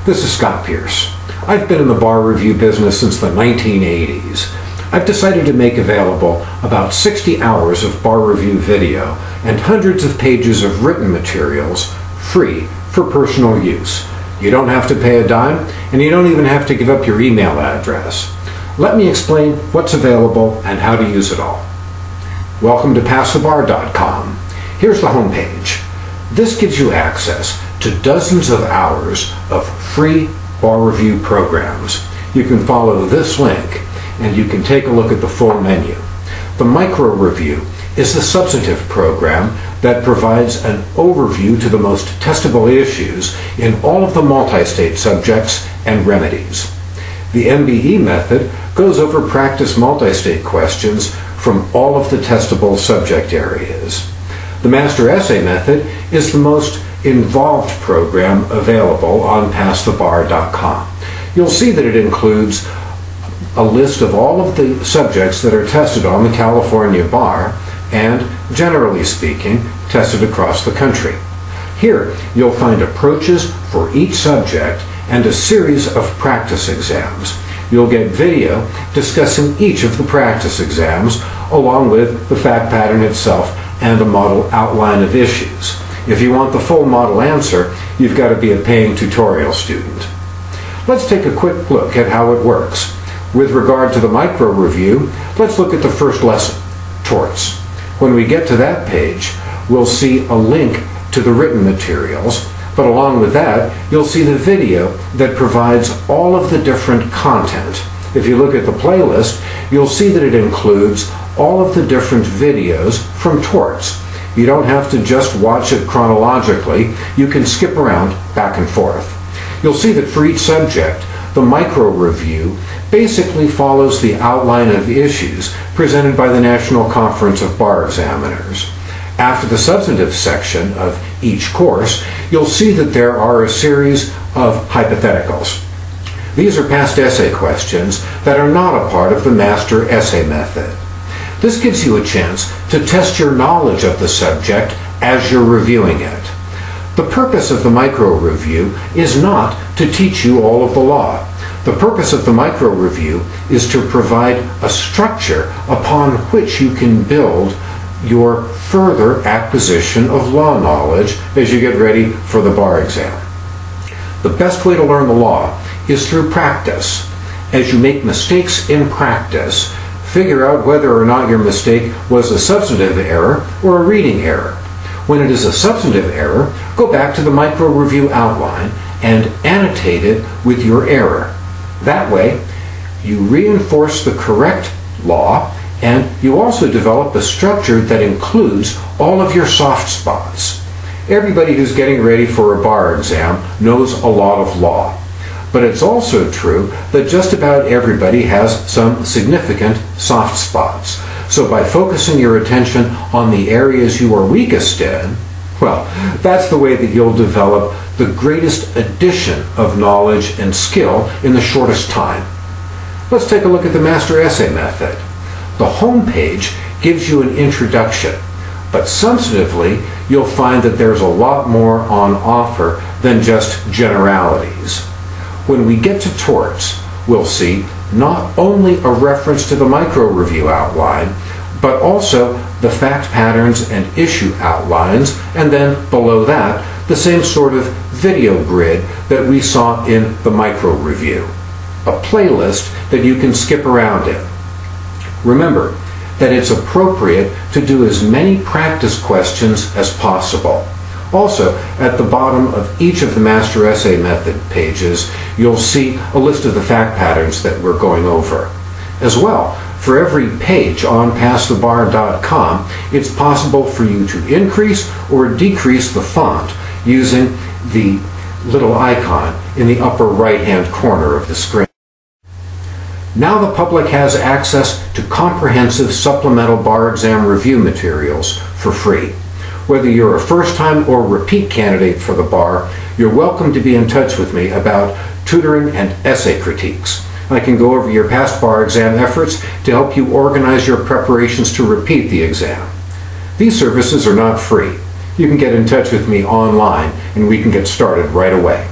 This is Scott Pearce. I've been in the bar review business since the 1980s. I've decided to make available about 60 hours of bar review video and hundreds of pages of written materials free for personal use. You don't have to pay a dime, and you don't even have to give up your email address. Let me explain what's available and how to use it all. Welcome to PassTheBar.com. Here's the homepage. This gives you access to dozens of hours of free bar review programs. You can follow this link and you can take a look at the full menu. The micro review is the substantive program that provides an overview to the most testable issues in all of the multi-state subjects and remedies. The MBE method goes over practice multi-state questions from all of the testable subject areas. The Master Essay method is the most involved program available on PassTheBar.com. You'll see that it includes a list of all of the subjects that are tested on the California bar and, generally speaking, tested across the country. Here you'll find approaches for each subject and a series of practice exams. You'll get video discussing each of the practice exams along with the fact pattern itself and a model outline of issues. If you want the full model answer, you've got to be a paying tutorial student. Let's take a quick look at how it works. With regard to the micro review, let's look at the first lesson, torts. When we get to that page, we'll see a link to the written materials, but along with that, you'll see the video that provides all of the different content. If you look at the playlist, you'll see that it includes all of the different videos from torts. You don't have to just watch it chronologically. You can skip around back and forth. You'll see that for each subject, the micro review basically follows the outline of issues presented by the National Conference of Bar Examiners. After the substantive section of each course, you'll see that there are a series of hypotheticals. These are past essay questions that are not a part of the Master Essay method. This gives you a chance to test your knowledge of the subject as you're reviewing it. The purpose of the micro review is not to teach you all of the law. The purpose of the micro review is to provide a structure upon which you can build your further acquisition of law knowledge as you get ready for the bar exam. The best way to learn the law is through practice. As you make mistakes in practice, figure out whether or not your mistake was a substantive error or a reading error. When it is a substantive error, go back to the micro review outline and annotate it with your error. That way, you reinforce the correct law and you also develop a structure that includes all of your soft spots. Everybody who's getting ready for a bar exam knows a lot of law. But it's also true that just about everybody has some significant soft spots. So by focusing your attention on the areas you are weakest in, well, that's the way that you'll develop the greatest addition of knowledge and skill in the shortest time. Let's take a look at the Master Essay method. The home page gives you an introduction, but substantively you'll find that there's a lot more on offer than just generalities. When we get to torts, we'll see not only a reference to the micro review outline, but also the fact patterns and issue outlines, and then below that, the same sort of video grid that we saw in the micro review. A playlist that you can skip around in. Remember that it's appropriate to do as many practice questions as possible. Also, at the bottom of each of the Master Essay method pages, you'll see a list of the fact patterns that we're going over. As well, for every page on PassTheBar.com, it's possible for you to increase or decrease the font using the little icon in the upper right-hand corner of the screen. Now the public has access to comprehensive supplemental bar exam review materials for free. Whether you're a first-time or repeat candidate for the bar, you're welcome to be in touch with me about tutoring and essay critiques. I can go over your past bar exam efforts to help you organize your preparations to repeat the exam. These services are not free. You can get in touch with me online and we can get started right away.